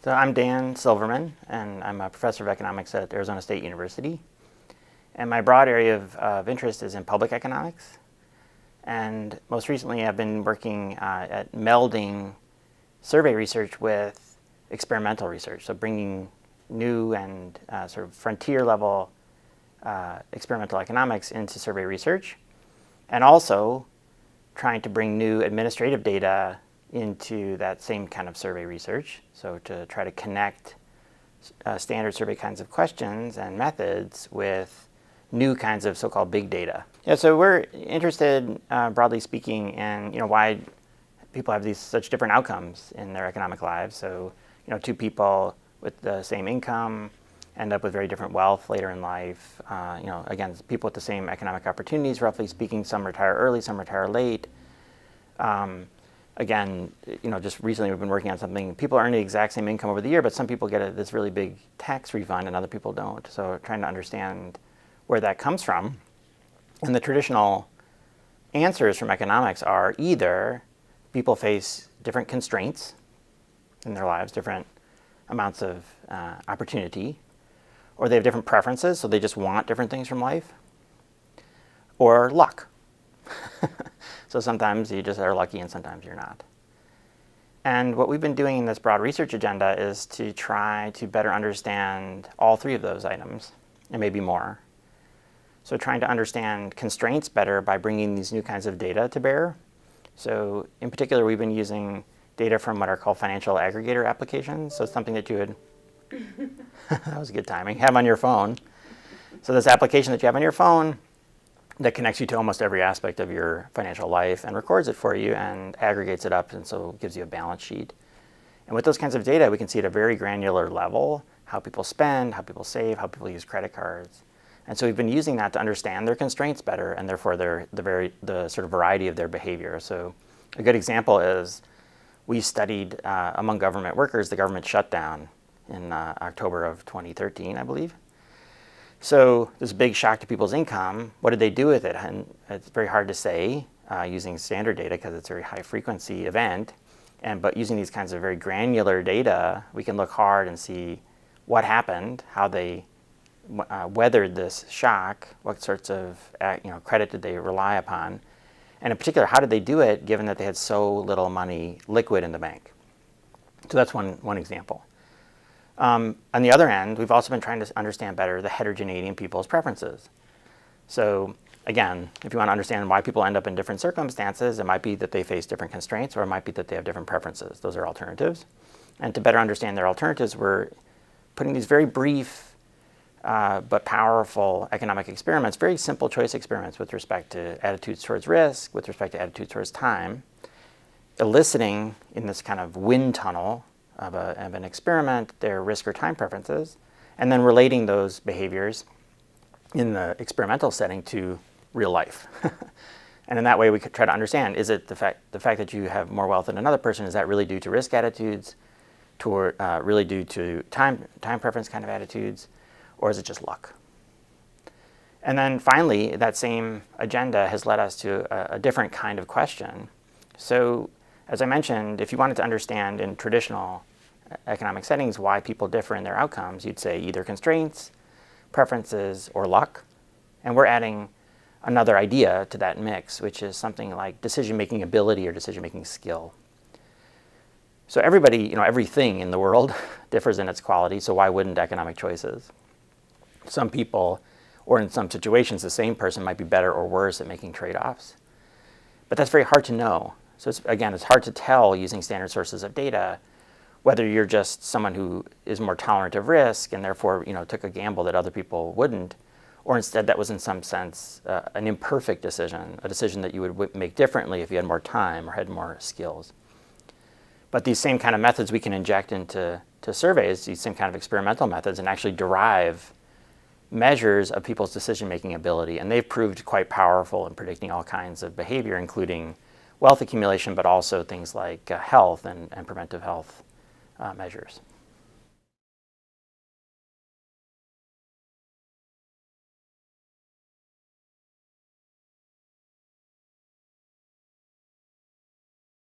So I'm Dan Silverman, and I'm a professor of economics at Arizona State University. And my broad area of interest is in public economics. And most recently, I've been working at melding survey research with experimental research, so bringing new and sort of frontier level experimental economics into survey research, and also trying to bring new administrative data into that same kind of survey research. So to try to connect standard survey kinds of questions and methods with new kinds of so-called big data. Yeah, so we're interested, broadly speaking, in why people have these such different outcomes in their economic lives. So two people with the same income end up with very different wealth later in life. Again, people with the same economic opportunities, roughly speaking, some retire early, some retire late. Again, just recently we've been working on something. People earn the exact same income over the year, but some people get this really big tax refund and other people don't. So trying to understand where that comes from. And the traditional answers from economics are either people face different constraints in their lives, different amounts of opportunity, or they have different preferences, so they just want different things from life, or luck. So sometimes you just are lucky and sometimes you're not. And what we've been doing in this broad research agenda is to try to better understand all three of those items, and maybe more. So trying to understand constraints better by bringing these new kinds of data to bear. So in particular, we've been using data from what are called financial aggregator applications. So it's something that you would, that was good timing, have on your phone. So this application that you have on your phone that connects you to almost every aspect of your financial life and records it for you and aggregates it up, and so gives you a balance sheet. And with those kinds of data, we can see at a very granular level how people spend, how people save, how people use credit cards. And so we've been using that to understand their constraints better, and therefore the sort of variety of their behavior. So a good example is we studied among government workers the government shutdown in October of 2013, I believe. So this big shock to people's income, what did they do with it? And it's very hard to say using standard data because it's a very high frequency event. But using these kinds of very granular data, we can look hard and see what happened, how they weathered this shock, what sorts of credit did they rely upon, and in particular, how did they do it given that they had so little money liquid in the bank? So that's one example. On the other end, we've also been trying to understand better the heterogeneity in people's preferences. So again, if you want to understand why people end up in different circumstances, it might be that they face different constraints, or it might be that they have different preferences. Those are alternatives. And to better understand their alternatives, we're putting these very brief but powerful economic experiments, very simple choice experiments with respect to attitudes towards risk, with respect to attitudes towards time, eliciting in this kind of wind tunnel of an experiment their risk or time preferences, and then relating those behaviors in the experimental setting to real life. And in that way, we could try to understand, is it the fact that you have more wealth than another person, is that really due to risk attitudes, really due to time preference kind of attitudes, or is it just luck? And then finally, that same agenda has led us to a different kind of question. So as I mentioned, if you wanted to understand in traditional economic settings why people differ in their outcomes, you'd say either constraints, preferences, or luck. And we're adding another idea to that mix, which is something like decision-making ability or decision-making skill. So everybody, everything in the world differs in its quality, so why wouldn't economic choices? Some people, or in some situations, the same person might be better or worse at making trade-offs. But that's very hard to know. So it's hard to tell using standard sources of data whether you're just someone who is more tolerant of risk and therefore took a gamble that other people wouldn't, or instead that was in some sense an imperfect decision, a decision that you would make differently if you had more time or had more skills. But these same kind of methods we can inject into surveys, these same kind of experimental methods, and actually derive measures of people's decision-making ability. And they've proved quite powerful in predicting all kinds of behavior, including wealth accumulation, but also things like health and preventive health measures.